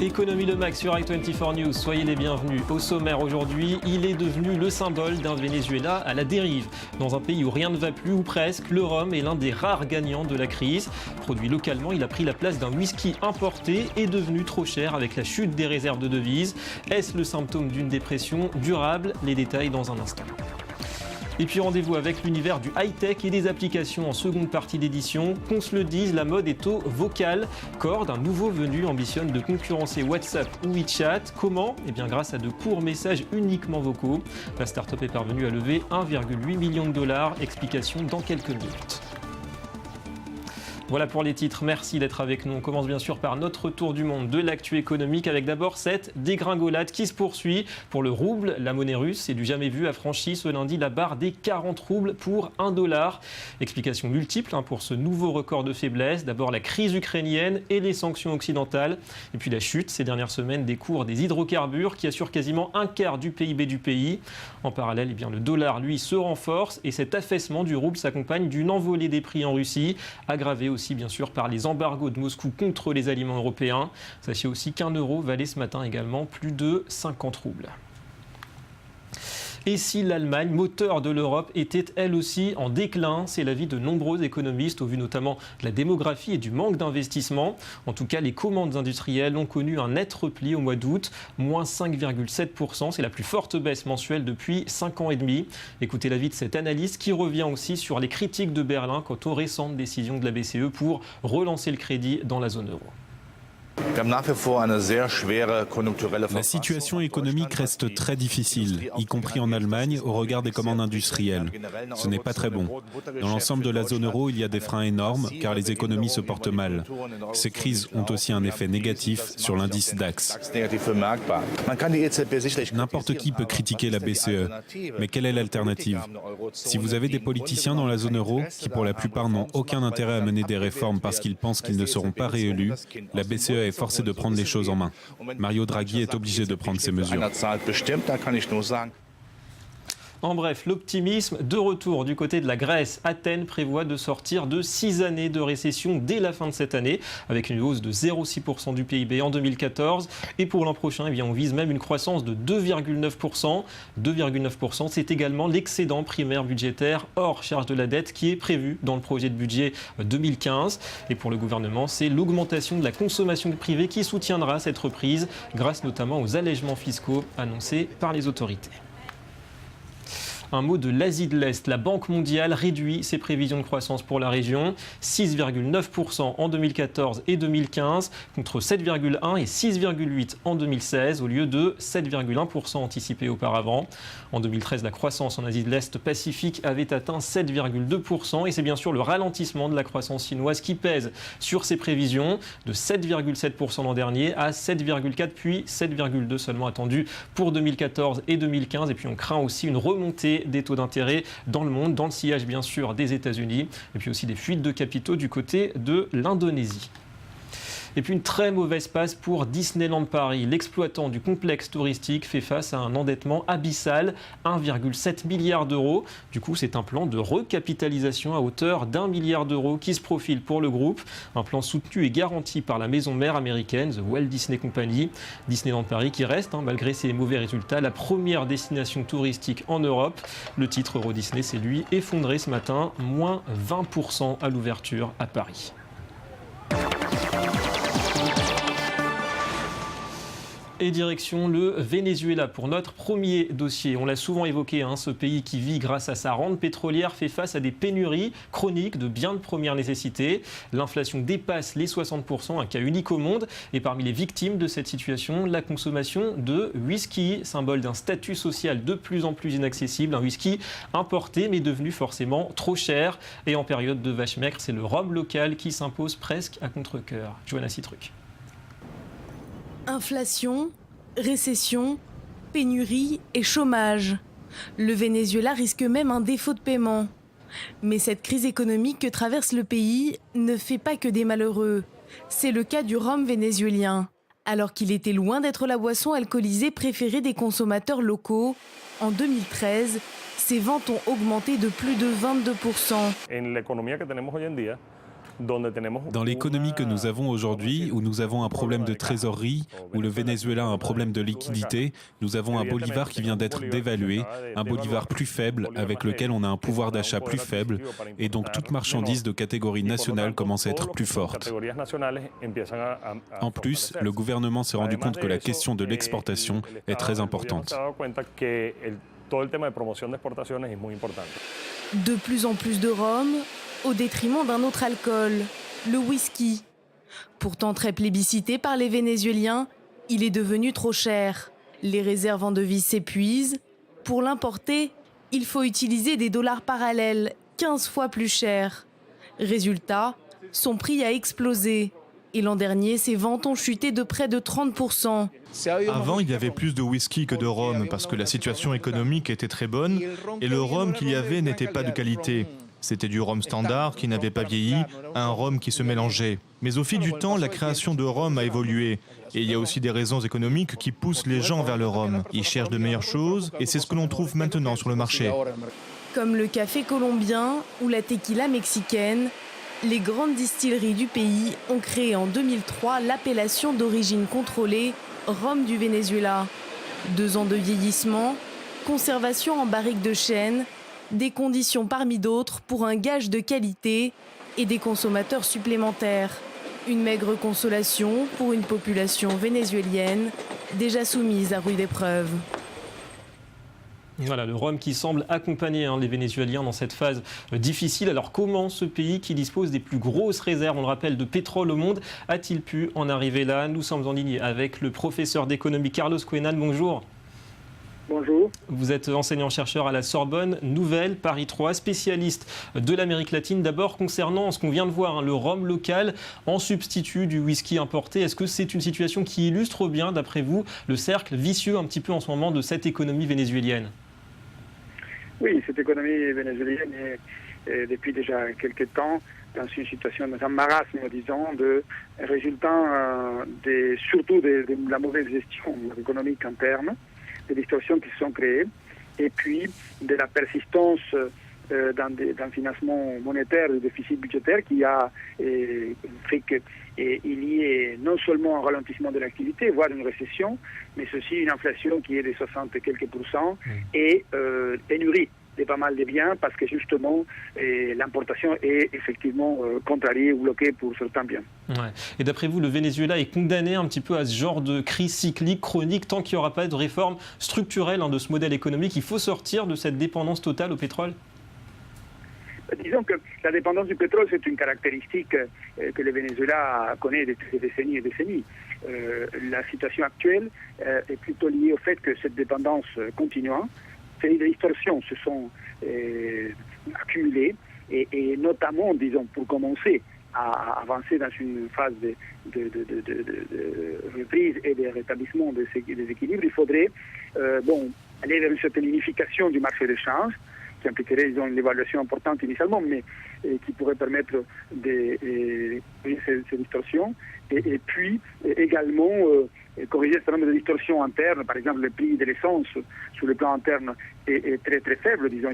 Économie le max sur i24 News, soyez les bienvenus. Au sommaire aujourd'hui, il est devenu le symbole d'un Venezuela à la dérive. Dans un pays où rien ne va plus ou presque, le rhum est l'un des rares gagnants de la crise. Produit localement, il a pris la place d'un whisky importé et devenu trop cher avec la chute des réserves de devises. Est-ce le symptôme d'une dépression durable? Les détails dans un instant. Et puis rendez-vous avec l'univers du high-tech et des applications en seconde partie d'édition. Qu'on se le dise, la mode est au vocal. Cord, un nouveau venu, ambitionne de concurrencer WhatsApp ou WeChat. Comment? Eh bien grâce à de courts messages uniquement vocaux. La start-up est parvenue à lever 1,8 million de dollars. Explication dans quelques minutes. Voilà pour les titres, merci d'être avec nous. On commence bien sûr par notre tour du monde de l'actu économique avec d'abord cette dégringolade qui se poursuit. Pour le rouble, la monnaie russe, c'est du jamais vu, a franchi ce lundi la barre des 40 roubles pour 1 dollar. Explications multiples pour ce nouveau record de faiblesse. D'abord la crise ukrainienne et les sanctions occidentales. Et puis la chute ces dernières semaines des cours des hydrocarbures qui assurent quasiment un quart du PIB du pays. En parallèle, le dollar, lui, se renforce et cet affaissement du rouble s'accompagne d'une envolée des prix en Russie, aggravée aussi bien sûr par les embargos de Moscou contre les aliments européens. Sachez aussi qu'un euro valait ce matin également plus de 50 roubles. Et si l'Allemagne, moteur de l'Europe, était elle aussi en déclin? C'est l'avis de nombreux économistes, au vu notamment de la démographie et du manque d'investissement. En tout cas, les commandes industrielles ont connu un net repli au mois d'août, moins 5,7%. C'est la plus forte baisse mensuelle depuis 5 ans et demi. Écoutez l'avis de cet analyste qui revient aussi sur les critiques de Berlin quant aux récentes décisions de la BCE pour relancer le crédit dans la zone euro. La situation économique reste très difficile, y compris en Allemagne, au regard des commandes industrielles. Ce n'est pas très bon. Dans l'ensemble de la zone euro, il y a des freins énormes, car les économies se portent mal. Ces crises ont aussi un effet négatif sur l'indice DAX. N'importe qui peut critiquer la BCE, mais quelle est l'alternative? Si vous avez des politiciens dans la zone euro, qui pour la plupart n'ont aucun intérêt à mener des réformes parce qu'ils pensent qu'ils ne seront pas réélus, la BCE est forcé de prendre les choses en main. Mario Draghi est obligé de prendre ces mesures. En bref, l'optimisme de retour du côté de la Grèce. Athènes prévoit de sortir de 6 années de récession dès la fin de cette année, avec une hausse de 0,6% du PIB en 2014. Et pour l'an prochain, on vise même une croissance de 2,9%. 2,9%, c'est également l'excédent primaire budgétaire hors charge de la dette qui est prévu dans le projet de budget 2015. Et pour le gouvernement, c'est l'augmentation de la consommation privée qui soutiendra cette reprise, grâce notamment aux allègements fiscaux annoncés par les autorités. Un mot de l'Asie de l'Est. La Banque mondiale réduit ses prévisions de croissance pour la région. 6,9% en 2014 et 2015 contre 7,1 et 6,8 en 2016 au lieu de 7,1% anticipé auparavant. En 2013, la croissance en Asie de l'Est Pacifique avait atteint 7,2% et c'est bien sûr le ralentissement de la croissance chinoise qui pèse sur ces prévisions de 7,7% l'an dernier à 7,4 puis 7,2 seulement attendu pour 2014 et 2015. Et puis on craint aussi une remontée des taux d'intérêt dans le monde, dans le sillage bien sûr des États-Unis et puis aussi des fuites de capitaux du côté de l'Indonésie. Et puis une très mauvaise passe pour Disneyland Paris. L'exploitant du complexe touristique fait face à un endettement abyssal, 1,7 milliard d'euros. Du coup, c'est un plan de recapitalisation à hauteur d'1 milliard d'euros qui se profile pour le groupe. Un plan soutenu et garanti par la maison mère américaine, The Walt Disney Company. Disneyland Paris qui reste, malgré ses mauvais résultats, la première destination touristique en Europe. Le titre Euro Disney s'est lui effondré ce matin, moins 20% à l'ouverture à Paris. Et direction le Venezuela pour notre premier dossier. On l'a souvent évoqué, ce pays qui vit grâce à sa rente pétrolière fait face à des pénuries chroniques de biens de première nécessité. L'inflation dépasse les 60%, un cas unique au monde. Et parmi les victimes de cette situation, la consommation de whisky, symbole d'un statut social de plus en plus inaccessible. Un whisky importé mais devenu forcément trop cher. Et en période de vache maigre, c'est le rhum local qui s'impose presque à contre-cœur. Johanna Citruc. Inflation, récession, pénurie et chômage. Le Venezuela risque même un défaut de paiement. Mais cette crise économique que traverse le pays ne fait pas que des malheureux. C'est le cas du rhum vénézuélien. Alors qu'il était loin d'être la boisson alcoolisée préférée des consommateurs locaux, en 2013, ses ventes ont augmenté de plus de 22%. Dans l'économie que nous avons aujourd'hui, où nous avons un problème de trésorerie, où le Venezuela a un problème de liquidité, nous avons un bolivar qui vient d'être dévalué, un bolivar plus faible avec lequel on a un pouvoir d'achat plus faible et donc toute marchandise de catégorie nationale commence à être plus forte. En plus, le gouvernement s'est rendu compte que la question de l'exportation est très importante. De plus en plus de rhum, au détriment d'un autre alcool, le whisky. Pourtant très plébiscité par les Vénézuéliens, il est devenu trop cher. Les réserves en devises s'épuisent. Pour l'importer, il faut utiliser des dollars parallèles, 15 fois plus chers. Résultat, son prix a explosé. Et l'an dernier, ses ventes ont chuté de près de 30%. Avant, il y avait plus de whisky que de rhum parce que la situation économique était très bonne et le rhum qu'il y avait n'était pas de qualité. C'était du rhum standard qui n'avait pas vieilli, un rhum qui se mélangeait. Mais au fil du temps, la création de rhum a évolué. Et il y a aussi des raisons économiques qui poussent les gens vers le rhum. Ils cherchent de meilleures choses et c'est ce que l'on trouve maintenant sur le marché. Comme le café colombien ou la tequila mexicaine, les grandes distilleries du pays ont créé en 2003 l'appellation d'origine contrôlée rhum du Venezuela. 2 ans de vieillissement, conservation en barrique de chêne, des conditions parmi d'autres pour un gage de qualité et des consommateurs supplémentaires. Une maigre consolation pour une population vénézuélienne déjà soumise à rude épreuve. Voilà, le rhum qui semble accompagner les Vénézuéliens dans cette phase difficile. Alors comment ce pays qui dispose des plus grosses réserves, on le rappelle, de pétrole au monde, a-t-il pu en arriver là? Nous sommes en ligne avec le professeur d'économie Carlos Cuenal. Bonjour. Bonjour. Vous êtes enseignant-chercheur à la Sorbonne Nouvelle, Paris 3, spécialiste de l'Amérique latine. D'abord, concernant ce qu'on vient de voir, le rhum local en substitut du whisky importé, est-ce que c'est une situation qui illustre bien, d'après vous, le cercle vicieux un petit peu en ce moment de cette économie vénézuélienne? Oui, cette économie vénézuélienne est depuis déjà quelques temps dans une situation, dans un marasme, disons, de résultats surtout de la mauvaise gestion économique interne, des distorsions qui se sont créées, et puis de la persistance dans le financement monétaire, du déficit budgétaire qui a fait qu'il y ait non seulement un ralentissement de l'activité, voire une récession, mais aussi une inflation qui est de 60 et quelques pourcents et pénurie de pas mal de biens parce que justement l'importation est effectivement contrariée ou bloquée pour certains biens. Ouais. Et d'après vous, le Venezuela est condamné un petit peu à ce genre de crise cyclique, chronique, tant qu'il n'y aura pas de réforme structurelle de ce modèle économique? Il faut sortir de cette dépendance totale au pétrole? Disons que la dépendance du pétrole, c'est une caractéristique que le Venezuela connaît depuis des décennies et décennies. La situation actuelle est plutôt liée au fait que cette dépendance continuant, des distorsions se sont accumulées et notamment, disons, pour commencer à avancer dans une phase de reprise et de rétablissement des équilibres, il faudrait aller vers une certaine unification du marché d'échange, qui impliquerait, disons, une évaluation importante initialement, mais qui pourrait permettre de ces distorsions. Et puis, également, corriger un certain nombre de distorsions internes. Par exemple, le prix de l'essence, sur le plan interne, est très, très faible, disons,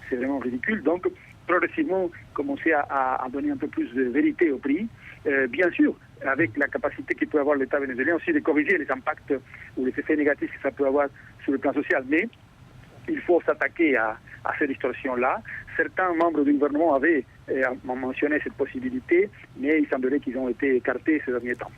c'est vraiment ridicule. Donc, progressivement, commencer à donner un peu plus de vérité au prix. Bien sûr, avec la capacité que peut avoir l'État vénézuélien aussi de corriger les impacts ou les effets négatifs que ça peut avoir sur le plan social. Mais il faut s'attaquer à ces distorsions-là. Certains membres du gouvernement avaient mentionné cette possibilité, mais il semblerait qu'ils ont été écartés ces derniers temps.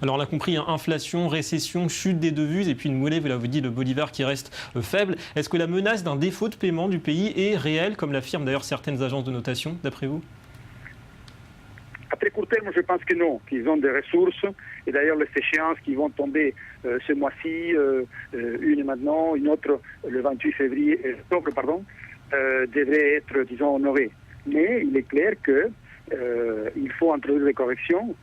Alors on a compris, inflation, récession, chute des devises et puis une monnaie, vous l'avez dit, le bolivar qui reste faible. Est-ce que la menace d'un défaut de paiement du pays est réelle, comme l'affirment d'ailleurs certaines agences de notation, d'après vous? À très court terme, je pense que non, qu'ils ont des ressources. Et d'ailleurs, les échéances qui vont tomber ce mois-ci, une maintenant, une autre le 28 octobre, devraient être, disons, honorées. Mais il est clair que il faut introduire des corrections,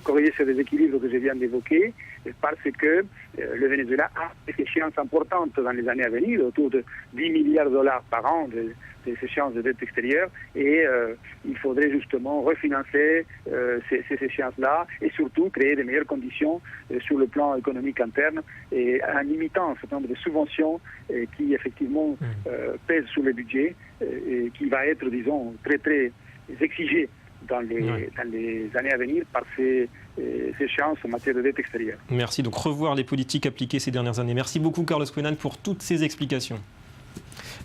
corriger ce déséquilibre que je viens d'évoquer, parce que le Venezuela a des échéances importantes dans les années à venir, autour de 10 milliards de dollars par an des échéances de dette extérieure, et il faudrait justement refinancer ces échéances-là et surtout créer de meilleures conditions sur le plan économique interne et en limitant un certain nombre de subventions qui effectivement pèsent sur le budget et qui va être, disons, très très exigé dans les années à venir par ces échéances en matière de dette extérieure. Merci. Donc revoir les politiques appliquées ces dernières années. Merci beaucoup Carlos Cuenan pour toutes ces explications.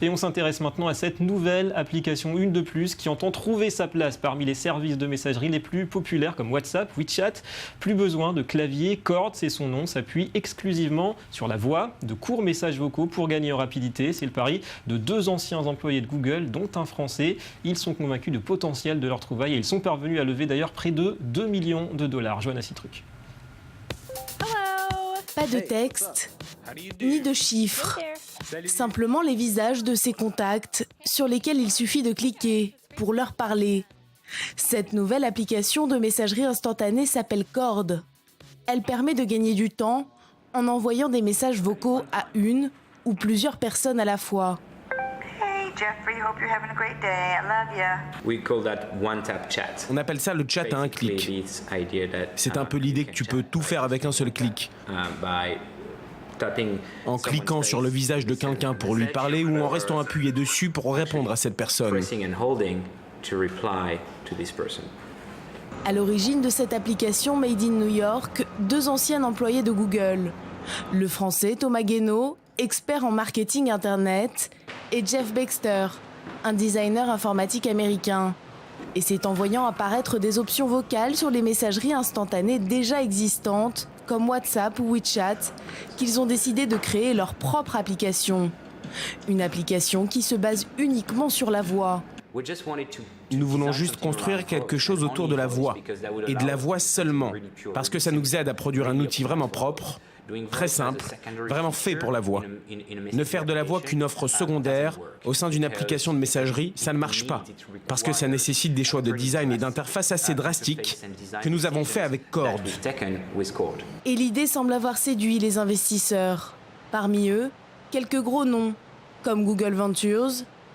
Et on s'intéresse maintenant à cette nouvelle application, une de plus, qui entend trouver sa place parmi les services de messagerie les plus populaires comme WhatsApp, WeChat. Plus besoin de clavier, Cord, c'est son nom, s'appuie exclusivement sur la voix, de courts messages vocaux pour gagner en rapidité. C'est le pari de 2 anciens employés de Google, dont un Français. Ils sont convaincus du potentiel de leur trouvaille et ils sont parvenus à lever d'ailleurs près de 2 millions de dollars. Joanna Citruc. Pas de texte, ni de chiffres. Simplement les visages de ses contacts sur lesquels il suffit de cliquer pour leur parler. Cette nouvelle application de messagerie instantanée s'appelle Cord. Elle permet de gagner du temps en envoyant des messages vocaux à une ou plusieurs personnes à la fois. Jeffrey, hope you're having a great day. I love you. We call that one-tap chat. On appelle ça le chat à un clic. C'est un peu l'idée que tu peux tout faire avec un seul clic. En cliquant sur le visage de quelqu'un pour lui parler ou en restant appuyé dessus pour répondre à cette personne. À l'origine de cette application Made in New York, 2 anciens employés de Google. Le français Thomas Guénaud, expert en marketing Internet, et Jeff Baxter, un designer informatique américain. Et c'est en voyant apparaître des options vocales sur les messageries instantanées déjà existantes, comme WhatsApp ou WeChat, qu'ils ont décidé de créer leur propre application. Une application qui se base uniquement sur la voix. Nous voulons juste construire quelque chose autour de la voix, et de la voix seulement, parce que ça nous aide à produire un outil vraiment propre, très simple, vraiment fait pour la voix. Ne faire de la voix qu'une offre secondaire au sein d'une application de messagerie, ça ne marche pas, parce que ça nécessite des choix de design et d'interface assez drastiques que nous avons fait avec Cord. Et l'idée semble avoir séduit les investisseurs. Parmi eux, quelques gros noms, comme Google Ventures,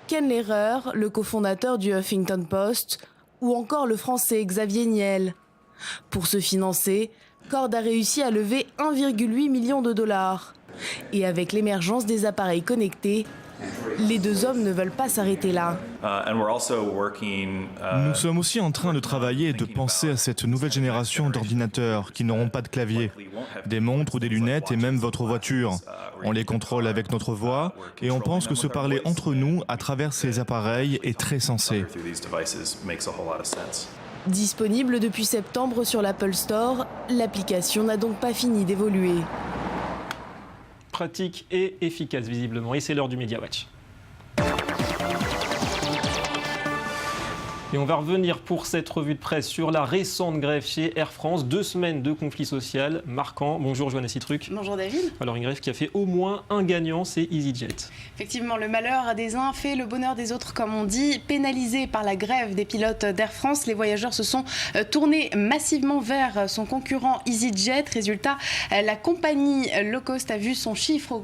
Ken Lehrer, le cofondateur du Huffington Post, ou encore le français Xavier Niel. Pour se financer, Cord a réussi à lever 1,8 million de dollars. Et avec l'émergence des appareils connectés, les 2 hommes ne veulent pas s'arrêter là. Nous sommes aussi en train de travailler et de penser à cette nouvelle génération d'ordinateurs qui n'auront pas de clavier, des montres ou des lunettes et même votre voiture. On les contrôle avec notre voix et on pense que se parler entre nous à travers ces appareils est très sensé. Disponible depuis septembre sur l'Apple Store, l'application n'a donc pas fini d'évoluer. Pratique et efficace visiblement. Et c'est l'heure du Media Watch. Et on va revenir pour cette revue de presse sur la récente grève chez Air France. 2 semaines de conflit social marquant. Bonjour Joanna Citruc. Bonjour David. Alors une grève qui a fait au moins un gagnant, c'est EasyJet. Effectivement, le malheur des uns fait le bonheur des autres, comme on dit. Pénalisés par la grève des pilotes d'Air France, les voyageurs se sont tournés massivement vers son concurrent EasyJet. Résultat, la compagnie low cost a vu son chiffre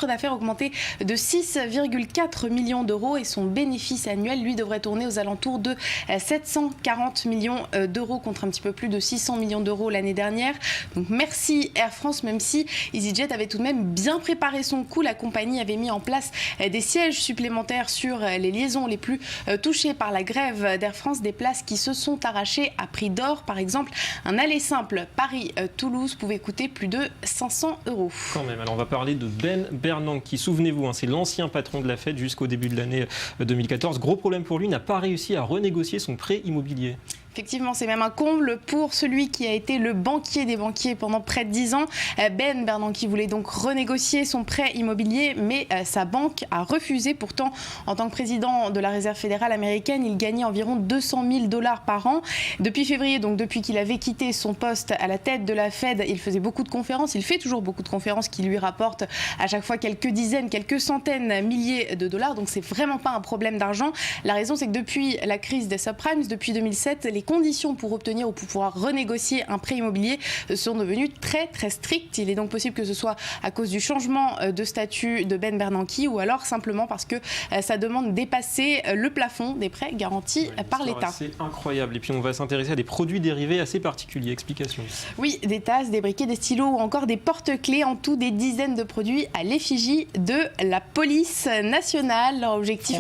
d'affaires augmenter de 6,4 millions d'euros et son bénéfice annuel, lui, devrait tourner aux alentours de 740 millions d'euros contre un petit peu plus de 600 millions d'euros l'année dernière. Donc merci Air France, même si EasyJet avait tout de même bien préparé son coup. La compagnie avait mis en place des sièges supplémentaires sur les liaisons les plus touchées par la grève d'Air France, des places qui se sont arrachées à prix d'or. Par exemple, un aller simple Paris-Toulouse pouvait coûter plus de 500 euros. Quand même, alors on va parler de Ben Bernanke, qui, souvenez-vous, c'est l'ancien patron de la Fed jusqu'au début de l'année 2014. Gros problème pour lui, n'a pas réussi à renégocier son prêt immobilier. Effectivement, c'est même un comble pour celui qui a été le banquier des banquiers pendant près de 10 ans. Ben Bernanke voulait donc renégocier son prêt immobilier, mais sa banque a refusé. Pourtant, en tant que président de la Réserve fédérale américaine, il gagnait environ 200 000 $ par an. Depuis février, donc depuis qu'il avait quitté son poste à la tête de la Fed, il faisait beaucoup de conférences. Il fait toujours beaucoup de conférences qui lui rapportent à chaque fois quelques dizaines, quelques centaines, milliers de dollars. Donc c'est vraiment pas un problème d'argent. La raison, c'est que depuis la crise des subprimes, depuis 2007, les les conditions pour obtenir ou pour pouvoir renégocier un prêt immobilier sont devenues très très strictes. Il est donc possible que ce soit à cause du changement de statut de Ben Bernanke ou alors simplement parce que ça demande dépasser le plafond des prêts garantis par l'État. C'est incroyable. Et puis on va s'intéresser à des produits dérivés assez particuliers. Explication. Oui, des tasses, des briquets, des stylos ou encore des porte-clés, en tout des dizaines de produits à l'effigie de la police nationale. Leur objectif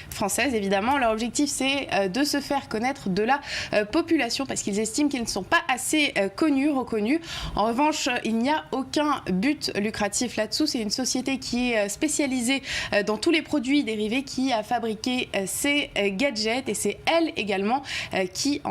française évidemment, leur objectif c'est de se faire connaître de la population parce qu'ils estiment qu'ils ne sont pas assez reconnus. En revanche, il n'y a aucun but lucratif là-dessous. C'est une société qui est spécialisée dans tous les produits dérivés qui a fabriqué ces gadgets et c'est elle également qui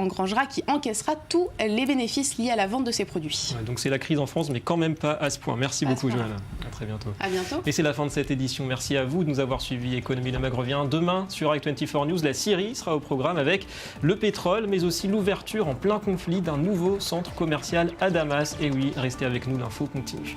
encaissera tous les bénéfices liés à la vente de ces produits. Ouais, donc c'est la crise en France, mais quand même pas à ce point. Merci beaucoup, Johanna. À très bientôt. À bientôt. Et c'est la fin de cette édition. Merci à vous de nous avoir suivis. Économie Le Mag revient demain sur Act24 News. La Syrie sera au programme avec le pétrole, mais aussi l'ouverture en plein conflit d'un nouveau centre commercial à Damas. Et oui, restez avec nous, l'info continue.